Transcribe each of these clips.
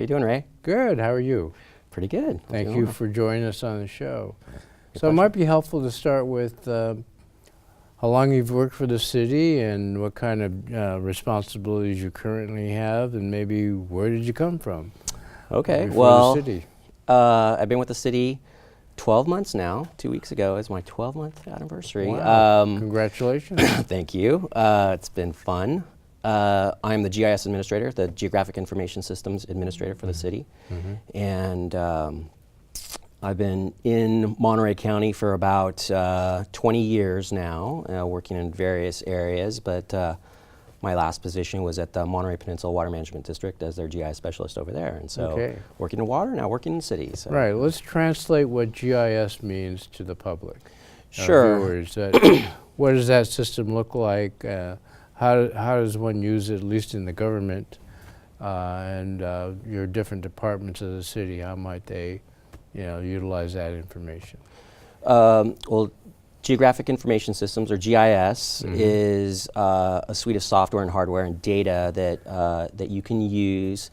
you doing, Ray? Good. How are you? Pretty good. Thank Doing you well. for joining us on the show. Your So it pleasure. might be helpful to start with how long you've worked for the city and what kind of responsibilities you currently have, and maybe where did you come from? Okay. Before Well, the city. I've been with the city 12 months now. 2 weeks ago is my 12-month anniversary. Wow. Congratulations. Thank you. It's been fun. I'm the GIS administrator, the Geographic Information Systems administrator for the city. And I've been in Monterey County for about 20 years now, working in various areas, but my last position was at the Monterey Peninsula Water Management District as their GIS specialist over there. And so Okay. working in water, now working in cities. So. Right. Let's translate what GIS means to the public. Sure. Viewers. What does that system look like? How does one use it, at least in the government, and your different departments of the city? How might they, utilize that information? Well, Geographic Information Systems, or GIS, is a suite of software and hardware and data that you can use.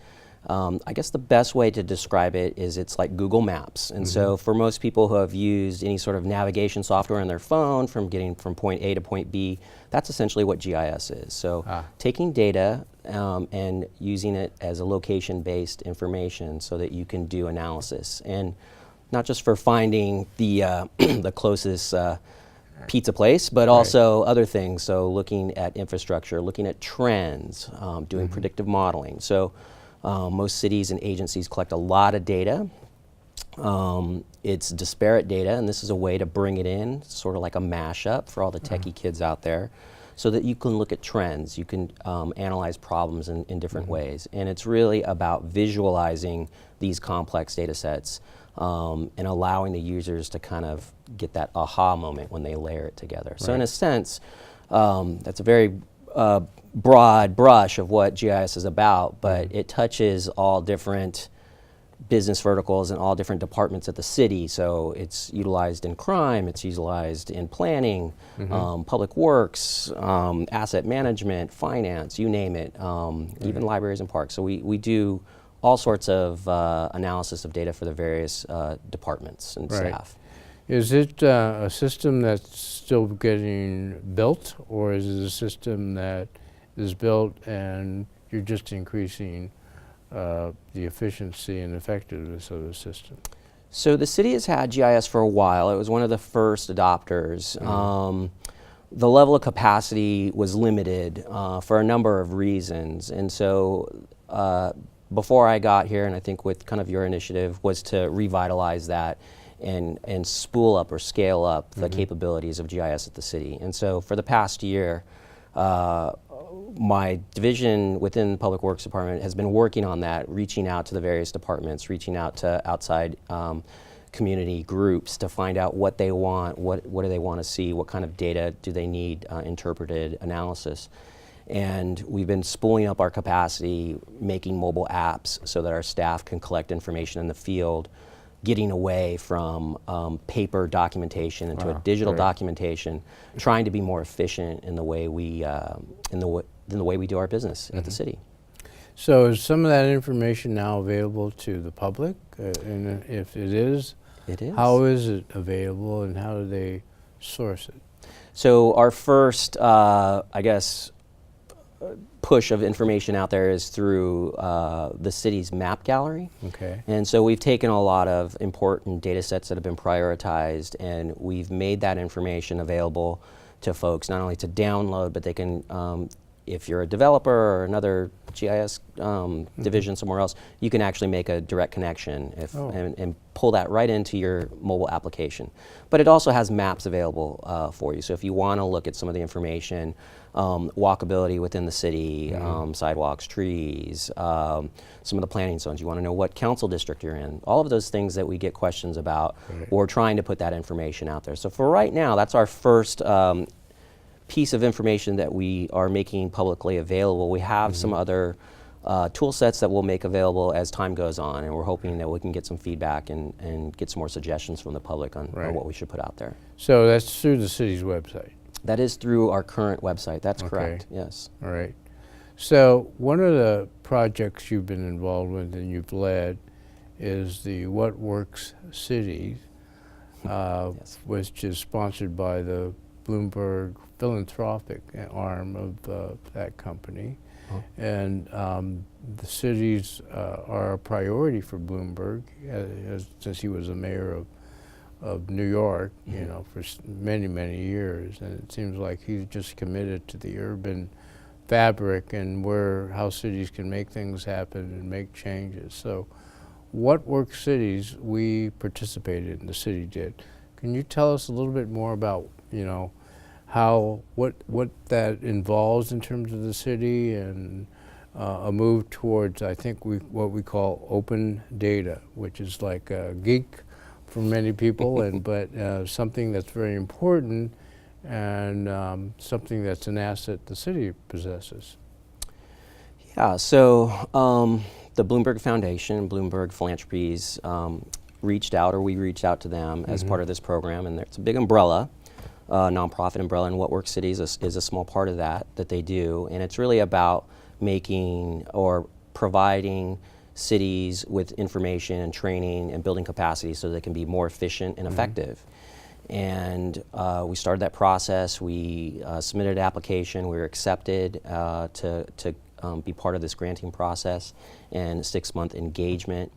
I guess the best way to describe it is it's like Google Maps. And so for most people who have used any sort of navigation software on their phone from getting from point A to point B, that's essentially what GIS is. So taking data and using it as a location-based information so that you can do analysis. And not just for finding the, the closest pizza place, but also other things. So looking at infrastructure, looking at trends, doing predictive modeling. So most cities and agencies collect a lot of data. It's disparate data, and this is a way to bring it in, sort of like a mashup for all the techie kids out there, so that you can look at trends, you can analyze problems in different ways. And it's really about visualizing these complex data sets and allowing the users to kind of get that aha moment when they layer it together. So in a sense, that's a very broad brush of what GIS is about, but it touches all different business verticals and all different departments at the city. So it's utilized in crime, it's utilized in planning, public works, asset management, finance, you name it, even libraries and parks. So we do all sorts of analysis of data for the various departments and staff. Is it a system that's still getting built, or is it a system that is built and you're just increasing the efficiency and effectiveness of the system? So the city has had GIS for a while. It was one of the first adopters. The level of capacity was limited for a number of reasons. And so before I got here, and I think with kind of your initiative, was to revitalize that and spool up or scale up the capabilities of GIS at the city. And so for the past year, my division within the Public Works Department has been working on that, reaching out to the various departments, reaching out to outside community groups to find out what they want, what do they want to see, what kind of data do they need, interpreted analysis. And we've been spooling up our capacity, making mobile apps so that our staff can collect information in the field, getting away from paper documentation into a digital documentation, trying to be more efficient in the way we in the way we do our business at the city. So is some of that information now available to the public? And if it is, how is it available, and how do they source it? So our first, I guess, push of information out there is through the city's map gallery. Okay. And so we've taken a lot of important data sets that have been prioritized, and we've made that information available to folks, not only to download, but they can, if you're a developer or another GIS division somewhere else, you can actually make a direct connection and pull that right into your mobile application. But it also has maps available for you. So if you want to look at some of the information, walkability within the city, sidewalks, trees, some of the planning zones, you want to know what council district you're in, all of those things that we get questions about, we're trying to put that information out there. So for right now, that's our first piece of information that we are making publicly available. We have some other tool sets that we'll make available as time goes on, and we're hoping that we can get some feedback and get some more suggestions from the public on what we should put out there. So that's through the city's website? That is through our current website. That's correct, yes. All right. So one of the projects you've been involved with and you've led is the What Works Cities, Yes. which is sponsored by the Bloomberg philanthropic arm of that company. Oh. And the cities are a priority for Bloomberg, since he was the mayor of New York, you know, for many, many years. And it seems like he's just committed to the urban fabric and how cities can make things happen and make changes. So What Works Cities, we participated in, the city did. Can you tell us a little bit more about, you know, what that involves in terms of the city and a move towards, I think, what we call open data, which is like a geek for many people, but something that's very important and something that's an asset the city possesses. Yeah, so the Bloomberg Foundation, Bloomberg Philanthropies reached out, or we reached out to them as part of this program, and it's a big umbrella, nonprofit umbrella, and What Works Cities is a small part of that they do, and it's really about making or providing cities with information and training and building capacity so they can be more efficient and effective. And we started that process. We submitted an application. We were accepted to be part of this granting process and 6-month engagement.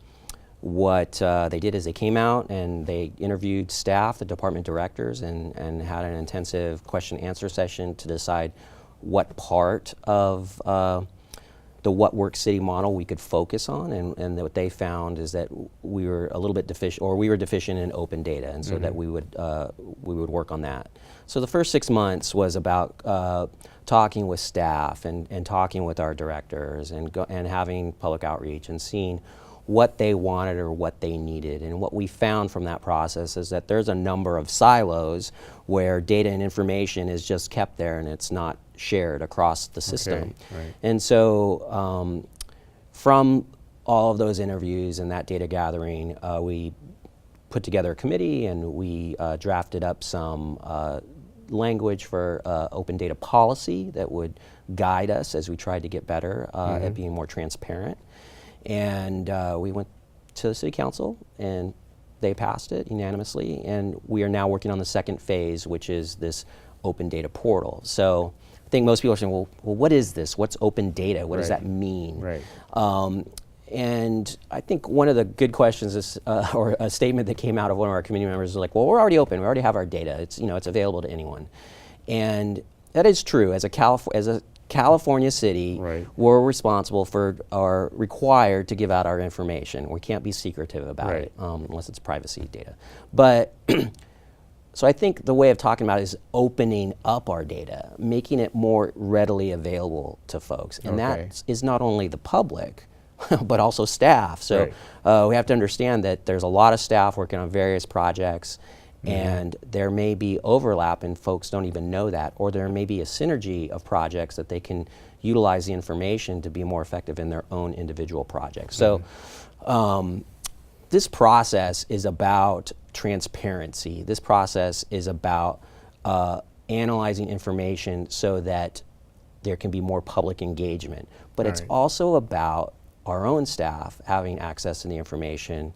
What they did is they came out and they interviewed staff, the department directors, and had an intensive question-answer session to decide what part of the What Works City model we could focus on, and what they found is that we were a little bit deficient, or we were deficient in open data, and so that we would work on that. So the first 6 months was about talking with staff and talking with our directors and having public outreach and seeing what they wanted or what they needed. And what we found from that process is that there's a number of silos where data and information is just kept there and it's not shared across the system. Okay, right. And so from all of those interviews and that data gathering, we put together a committee and we drafted up some language for open data policy that would guide us as we tried to get better at being more transparent. And we went to the city council and they passed it unanimously, and we are now working on the second phase, which is this open data portal. So I think most people are saying, well what is this? What's open data? What does that mean? Right. And I think one of the good questions is, or a statement that came out of one of our community members is like, well, we're already open. We already have our data. It's, you know, it's available to anyone. And that is true. As a California city, Right. we're responsible for, are required to give out our information. We can't be secretive about Right. it unless it's privacy data. But so I think the way of talking about it is opening up our data, making it more readily available to folks. And Okay. that is not only the public, but also staff. So we have to understand that there's a lot of staff working on various projects, and there may be overlap and folks don't even know that, or there may be a synergy of projects that they can utilize the information to be more effective in their own individual projects. So this process is about transparency. This process is about analyzing information so that there can be more public engagement. But it's Right. also about our own staff having access to the information,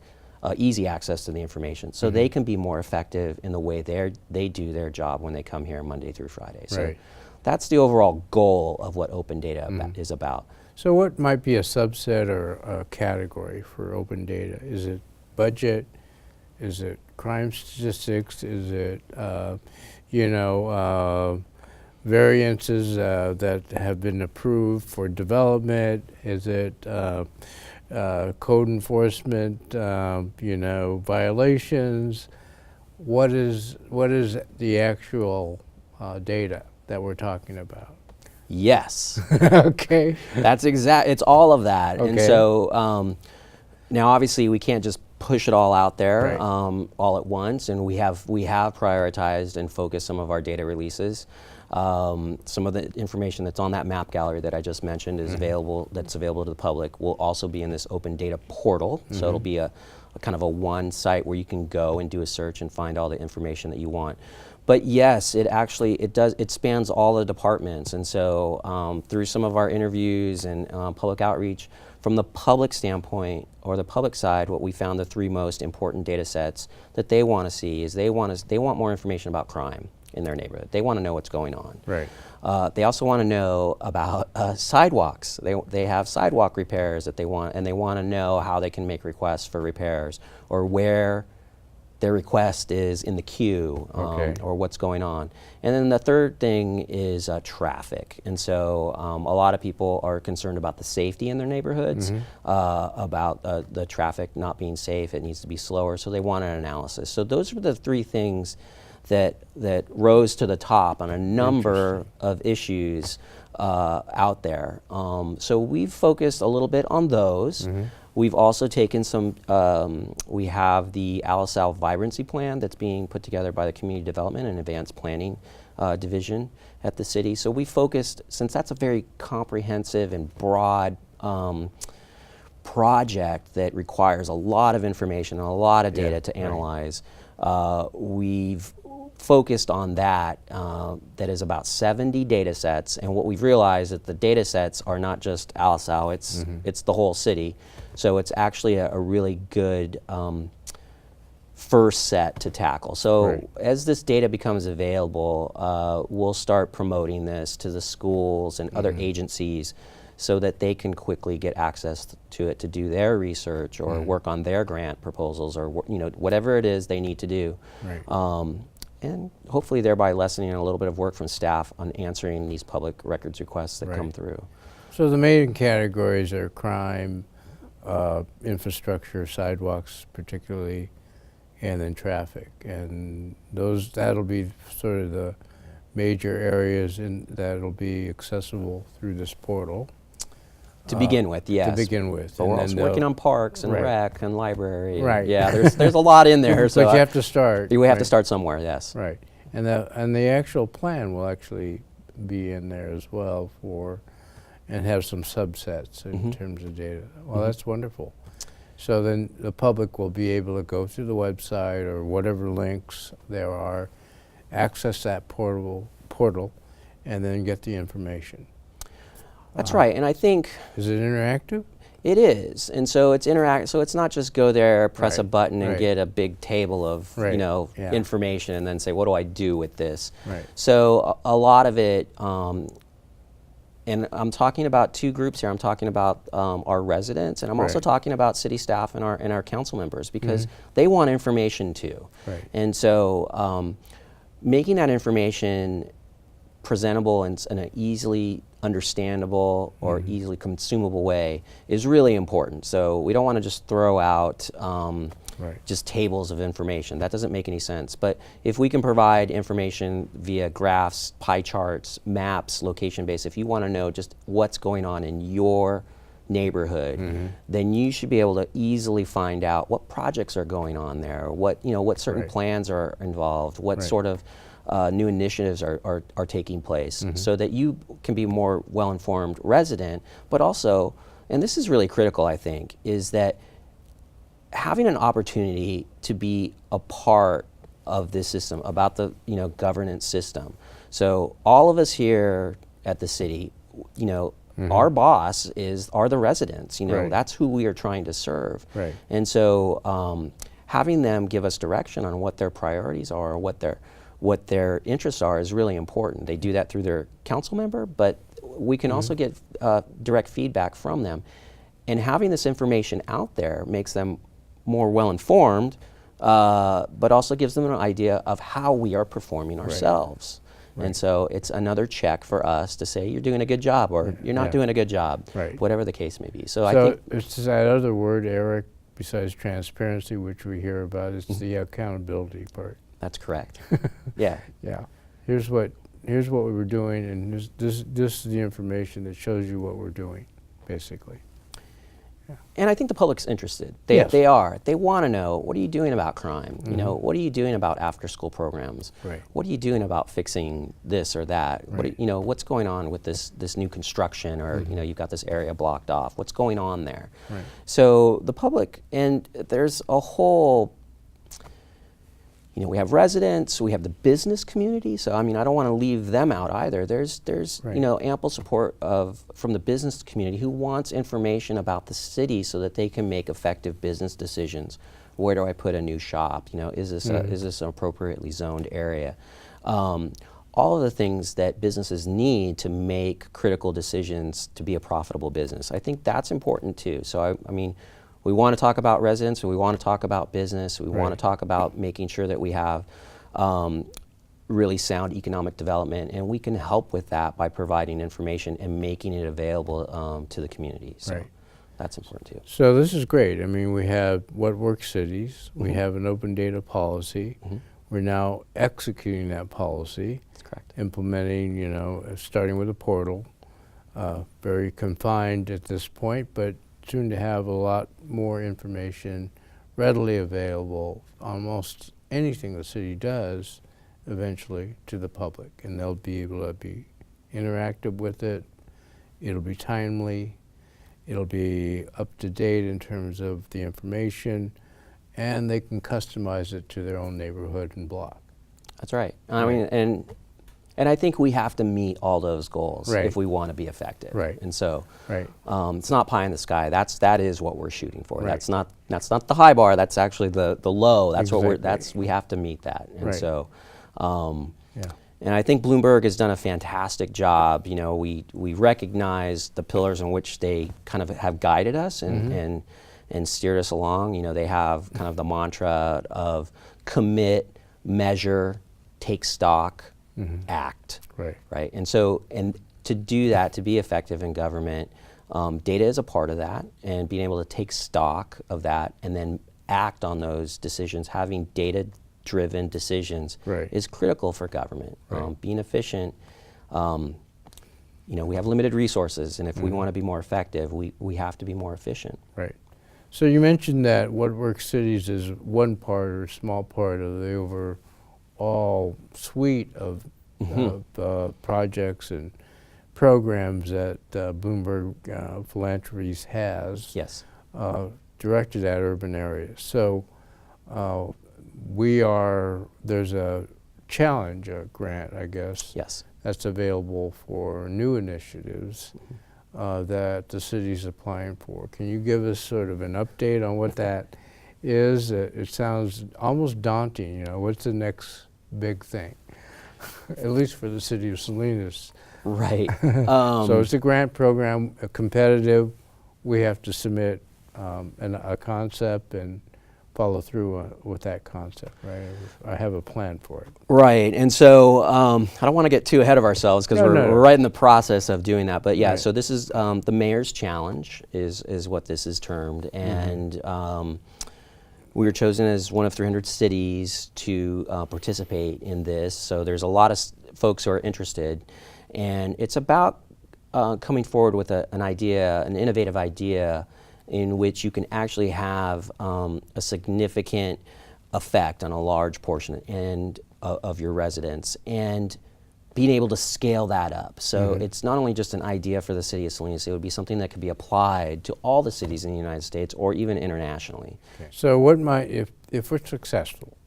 easy access to the information, so they can be more effective in the way they do their job when they come here Monday through Friday. So Right. that's the overall goal of what open data is about. So what might be a subset or a category for open data? Is it budget? Is it crime statistics? Is it, variances that have been approved for development? Is it code enforcement, violations? What is the actual data that we're talking about? Yes. Okay. It's all of that. And Okay. so now obviously we can't just push it all out there Right. all at once, and we have prioritized and focused some of our data releases. Some of the information that's on that map gallery that I just mentioned is available. That's available to the public. Will also be in this open data portal. So it'll be a kind of a one site where you can go and do a search and find all the information that you want. But yes, it spans all the departments. And so through some of our interviews and public outreach, from the public standpoint or the public side, what we found the three most important data sets that they want to see is they want more information about crime in their neighborhood. They want to know what's going on. Right. They also want to know about sidewalks. They have sidewalk repairs that they want, and they want to know how they can make requests for repairs or where their request is in the queue, or what's going on. And then the third thing is traffic. And so a lot of people are concerned about the safety in their neighborhoods, about the traffic not being safe. It needs to be slower, so they want an analysis. So those are the three things that rose to the top on a number of issues out there. So we've focused a little bit on those. We've also taken some, we have the Alisal Vibrancy Plan that's being put together by the Community Development and Advanced Planning Division at the city. So we focused, since that's a very comprehensive and broad project that requires a lot of information and a lot of data to analyze, we've focused on that. That is about 70 data sets, and what we've realized is that the data sets are not just Alisal, it's the whole city. So it's actually a really good first set to tackle. So as this data becomes available, we'll start promoting this to the schools and other agencies so that they can quickly get access to it to do their research or work on their grant proposals or whatever it is they need to do. And hopefully thereby lessening a little bit of work from staff on answering these public records requests that come through. So the main categories are crime, infrastructure, sidewalks particularly, and then traffic. And that'll be sort of the major areas that'll be accessible through this portal. To begin with, yes. To begin with. But we're also working on parks and rec and library. Right. Yeah, there's a lot in there. So but you have to start. We have to start somewhere, yes. Right. And the actual plan will actually be in there as well and have some subsets in terms of data. Well, that's wonderful. So then the public will be able to go through the website or whatever links there are, access that portal, and then get the information. That's right, and I think... Is it interactive? It is, and so it's interactive. So it's not just go there, press a button, and get a big table of information, and then say, "What do I do with this?" So a lot of it, and I'm talking about two groups here. I'm talking about our residents, and I'm also talking about city staff and our council members because they want information too. And so making that information presentable in an easily understandable or easily consumable way is really important. So we don't want to just throw out just tables of information. That doesn't make any sense. But if we can provide information via graphs, pie charts, maps, location-based, if you want to know just what's going on in your neighborhood, then you should be able to easily find out what projects are going on there, what certain plans are involved, what sort of new initiatives are taking place, so that you can be more well-informed resident. But also, and this is really critical, I think, is that having an opportunity to be a part of this system, about the governance system. So all of us here at the city, our boss are the residents. That's who we are trying to serve. And so having them give us direction on what their priorities are, or what their interests are, is really important. They do that through their council member, but we can also get direct feedback from them. And having this information out there makes them more well-informed, but also gives them an idea of how we are performing ourselves. And so it's another check for us to say, you're doing a good job, or you're not doing a good job, whatever the case may be. So I think it's that other word, Eric, besides transparency, which we hear about, it's the accountability part. That's correct. Yeah. Here's what we were doing, and this is the information that shows you what we're doing, basically. And I think the public's interested. They, Yes. they are. They want to know, what are you doing about crime? You know, what are you doing about after-school programs? Right. What are you doing about fixing this or that? What Right. you know, what's going on with this new construction, or you know, you've got this area blocked off. What's going on there? Right. So the public, and there's a whole, you know, we have residents, we have the business community. So I mean, I don't want to leave them out either. There's Right. you know, ample support from the business community who wants information about the city so that they can make effective business decisions. Where do I put a new shop? You know, is this is this an appropriately zoned area? All of the things that businesses need to make critical decisions to be a profitable business. I think that's important too. So I mean, we want to talk about residents, and we want to talk about business. We want to talk about making sure that we have really sound economic development, and we can help with that by providing information and making it available to the community. So Right. that's important too. So this is great. I mean, we have What Works Cities. We have an open data policy. We're now executing that policy, That's correct. implementing, you know, starting with a portal, very confined at this point, but soon to have a lot more information readily available, almost anything the city does eventually, to the public, and they'll be able to be interactive with it. It'll be timely, it'll be up to date in terms of the information, and they can customize it to their own neighborhood and block. That's right. I mean, and I think we have to meet all those goals Right. if we want to be effective. Right. And so Right. it's not pie in the sky. That is what we're shooting for. Right. That's not the high bar. That's actually the low. That's what Exactly. we have to meet that. And Right. so. Yeah. And I think Bloomberg has done a fantastic job. You know, we recognize the pillars in which they kind of have guided us and steered us along. You know, they have kind of the mantra of commit, measure, take stock, act. Right. Right. And so, and to do that, to be effective in government, data is a part of that, and being able to take stock of that and then act on those decisions, having data-driven decisions, Right. is critical for government. Right. Being efficient, you know, we have limited resources, and if we want to be more effective, we have to be more efficient. Right. So you mentioned that What Works Cities is one part or a small part of the overall suite of projects and programs that Bloomberg Philanthropies has Yes. directed at urban areas. So there's a challenge, a grant, I guess, Yes. that's available for new initiatives that the city's applying for. Can you give us sort of an update on what that is? It sounds almost daunting, you know, what's the next big thing? At least for the city of Salinas. Right. So it's a grant program, competitive. We have to submit a concept and follow through with that concept, right? I have a plan for it. Right, and so I don't want to get too ahead of ourselves because No, we're no. right in the process of doing that. But yeah, Right. so this is the Mayor's Challenge is what this is termed, and we were chosen as one of 300 cities to participate in this. So there's a lot of folks who are interested, and it's about coming forward with an idea, an innovative idea, in which you can actually have a significant effect on a large portion of your residents, and being able to scale that up. So it's not only just an idea for the city of Salinas, it would be something that could be applied to all the cities in the United States or even internationally. Okay. So what might, if we're successful,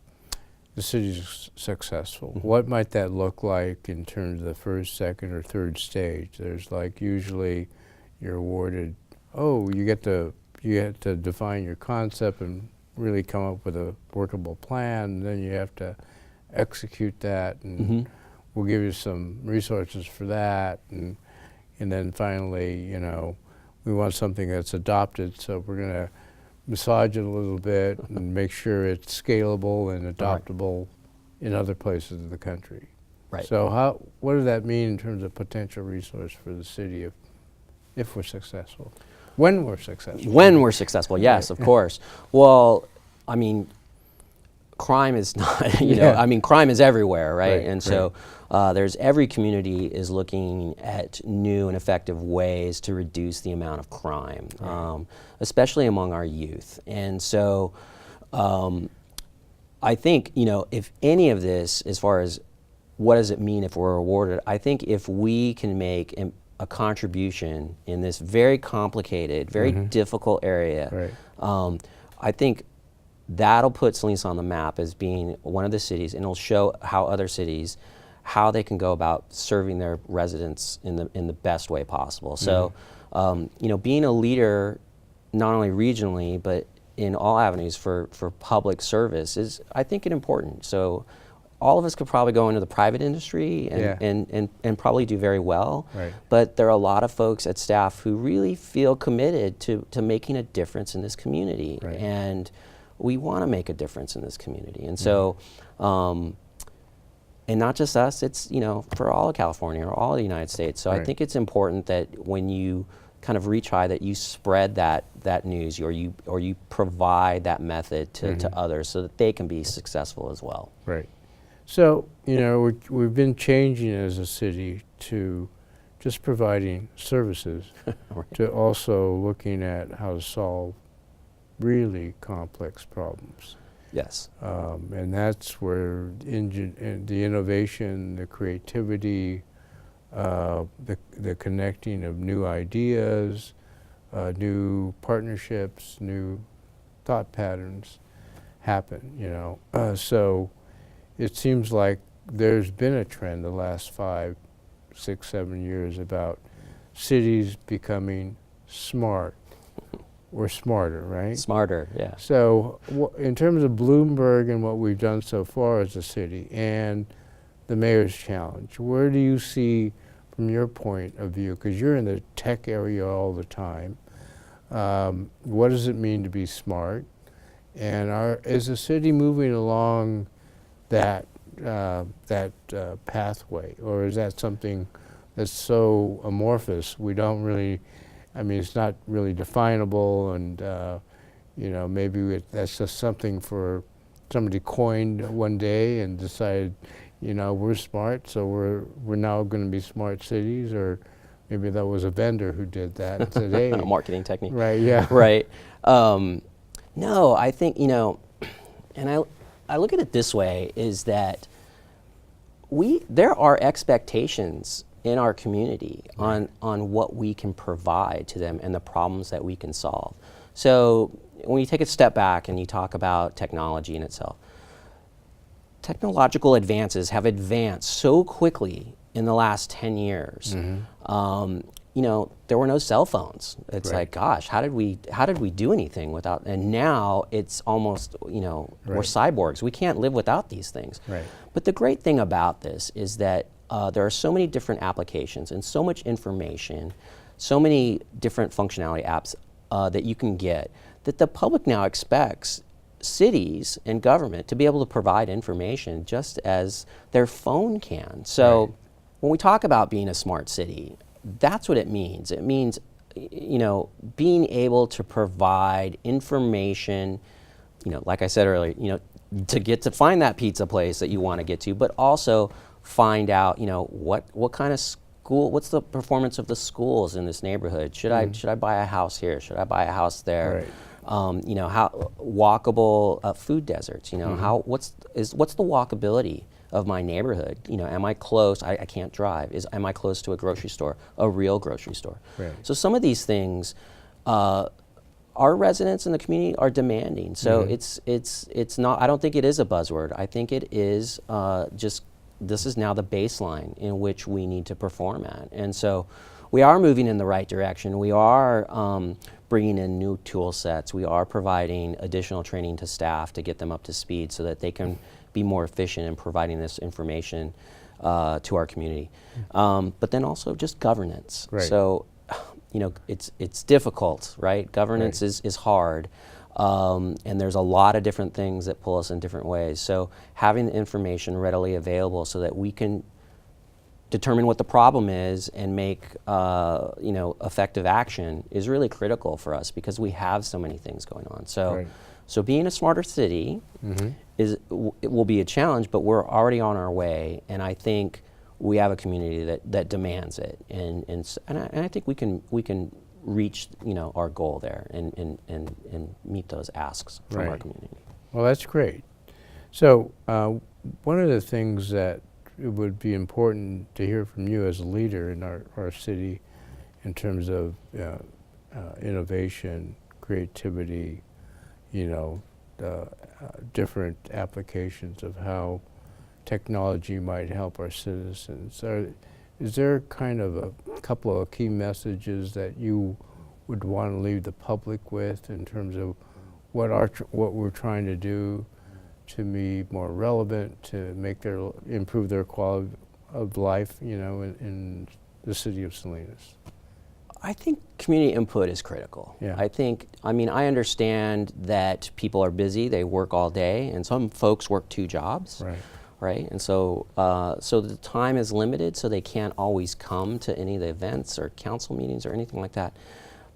the city's successful, what might that look like in terms of the first, second, or third stage? There's like usually you're awarded, you get to define your concept and really come up with a workable plan, and then you have to execute that, and we'll give you some resources for that, and then finally, you know, we want something that's adopted, so we're going to massage it a little bit and make sure it's scalable and adoptable in other places of the country. Right. So what does that mean in terms of potential resource for the city if we're successful? When we're successful. When we're successful, yes, of course. Well, I mean, crime is not, you know, I mean, crime is everywhere, right? Right, And so There's every community is looking at new and effective ways to reduce the amount of crime, especially among our youth. And so I think, if any of this, as far as what does it mean if we're awarded, I think if we can make a contribution in this very complicated, very difficult area, I think that'll put Salinas on the map as being one of the cities, and it'll show how other cities, how they can go about serving their residents in the best way possible. So, being a leader, not only regionally, but in all avenues for public service is, I think, important. So all of us could probably go into the private industry and probably do very well. Right. But there are a lot of folks at staff who really feel committed to making a difference in this community. Right. And we want to make a difference in this community. And so, and not just us, it's, for all of California or all of the United States. So I think it's important that when you kind of reach high, that you spread that news, or you provide that method to others so that they can be successful as well. Right. So, we've been changing as a city to just providing services to also looking at how to solve really complex problems. Yes. And that's where the innovation, the creativity, the connecting of new ideas, new partnerships, new thought patterns happen, so it seems like there's been a trend the last 5, 6, 7 years about cities becoming smart or smarter, right? Smarter, yeah. So in terms of Bloomberg and what we've done so far as a city and the mayor's challenge, where do you see, from your point of view, because you're in the tech area all the time, what does it mean to be smart? And is the city moving along that pathway, or is that something that's so amorphous we don't really, it's not really definable, and maybe that's just something for somebody coined one day and decided, we're smart, so we're now going to be smart cities, or maybe that was a vendor who did that and said, hey. A marketing technique. Right, yeah. Right. No, I think, and I look at it this way, is that there are expectations in our community on what we can provide to them and the problems that we can solve. So when you take a step back and you talk about technology in itself, technological advances have advanced so quickly in the last 10 years. There were no cell phones. It's like, gosh, how did we do anything without? And now it's almost, we're cyborgs. We can't live without these things. Right. But the great thing about this is that there are so many different applications and so much information, so many different functionality apps that you can get, that the public now expects cities and government to be able to provide information just as their phone can. So when we talk about being a smart city, that's what it means. It means, being able to provide information, like I said earlier, to find that pizza place that you want to get to, but also find out, what kind of school, what's the performance of the schools in this neighborhood? Should I buy a house here? Should I buy a house there? Right. How walkable food deserts? What's the walkability of my neighborhood? Am I close? I can't drive. Am I close to a grocery store, a real grocery store? Right. So some of these things, our residents in the community are demanding. So it's not. I don't think it is a buzzword. I think it is just. This is now the baseline in which we need to perform at, and so we are moving in the right direction. We are bringing in new tool sets. We are providing additional training to staff to get them up to speed so that they can be more efficient in providing this information to our community. But then also just governance. Right. So, it's difficult, right? Governance is hard. And there's a lot of different things that pull us in different ways. So having the information readily available so that we can determine what the problem is and make effective action is really critical for us because we have so many things going on. So, so being a smarter city it will be a challenge, but we're already on our way. And I think we have a community that demands it, and I think we can reach our goal there and meet those asks from our Right. community. Well, that's great. So one of the things that it would be important to hear from you as a leader in our city in terms of innovation, creativity, different applications of how technology might help our citizens. Is there kind of a couple of key messages that you would want to leave the public with in terms of what we're trying to do to be more relevant, to make improve their quality of life, in the city of Salinas? I think community input is critical. Yeah. I understand that people are busy, they work all day, and some folks work 2 jobs. Right. Right, and so the time is limited, so they can't always come to any of the events or council meetings or anything like that.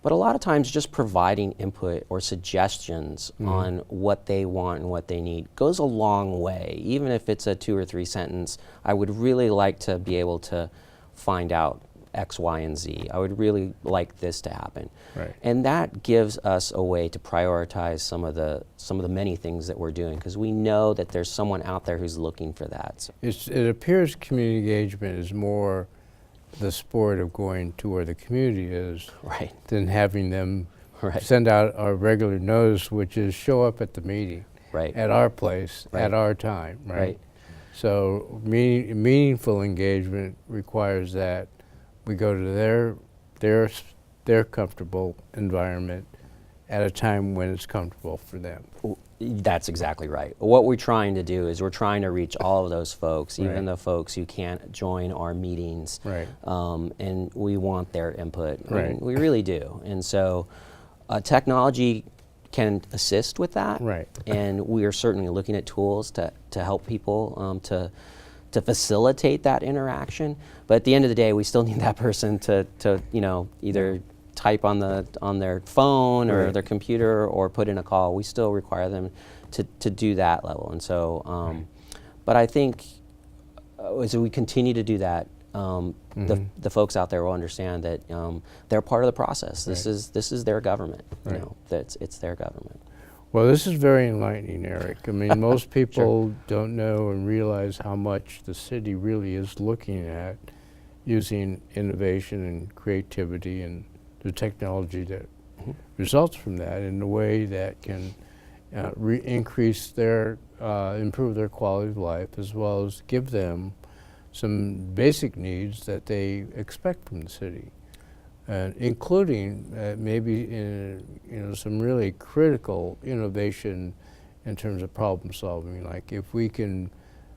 But a lot of times, just providing input or suggestions on what they want and what they need goes a long way. Even if it's a 2 or 3 sentence, I would really like to be able to find out X, Y, and Z. I would really like this to happen. Right. And that gives us a way to prioritize some of the many things that we're doing, because we know that there's someone out there who's looking for that. So, It appears community engagement is more the sport of going to where the community is right, than having them right, send out our regular notice, which is show up at the meeting, right, at our place, Right. at our time, right? right, So meaningful engagement requires that we go to their comfortable environment at a time when it's comfortable for them. That's exactly right. What we're trying to do is we're trying to reach all of those folks, Right. even the folks who can't join our meetings. Right. And we want their input. Right. We really do. And so technology can assist with that. Right. And we are certainly looking at tools to help people to facilitate that interaction. But at the end of the day, we still need that person to either type on their phone or Right. their computer or put in a call. We still require them to do that level. And so, but I think as we continue to do that, the folks out there will understand that they're part of the process. This is their government. Right. It's their government. Well, this is very enlightening, Eric. I mean, most people don't know and realize how much the city really is looking at using innovation and creativity and the technology that results from that in a way that can improve their quality of life, as well as give them some basic needs that they expect from the city, including maybe some really critical innovation in terms of problem solving. Like if we can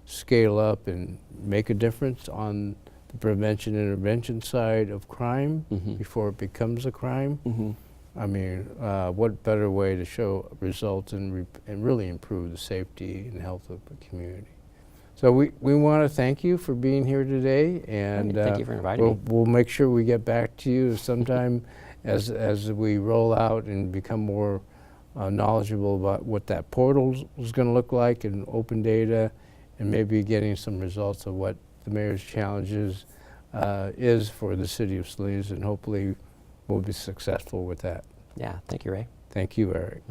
scale up and make a difference on the prevention intervention side of crime before it becomes a crime, I mean, what better way to show results and really improve the safety and health of the community. So we want to thank you for being here today, and Thank you for inviting me. we'll make sure we get back to you sometime as we roll out and become more knowledgeable about what that portal is going to look like and open data, and maybe getting some results of what the mayor's challenges is for the city of Salinas, and hopefully we'll be successful with that. Yeah, thank you, Ray. Thank you, Eric.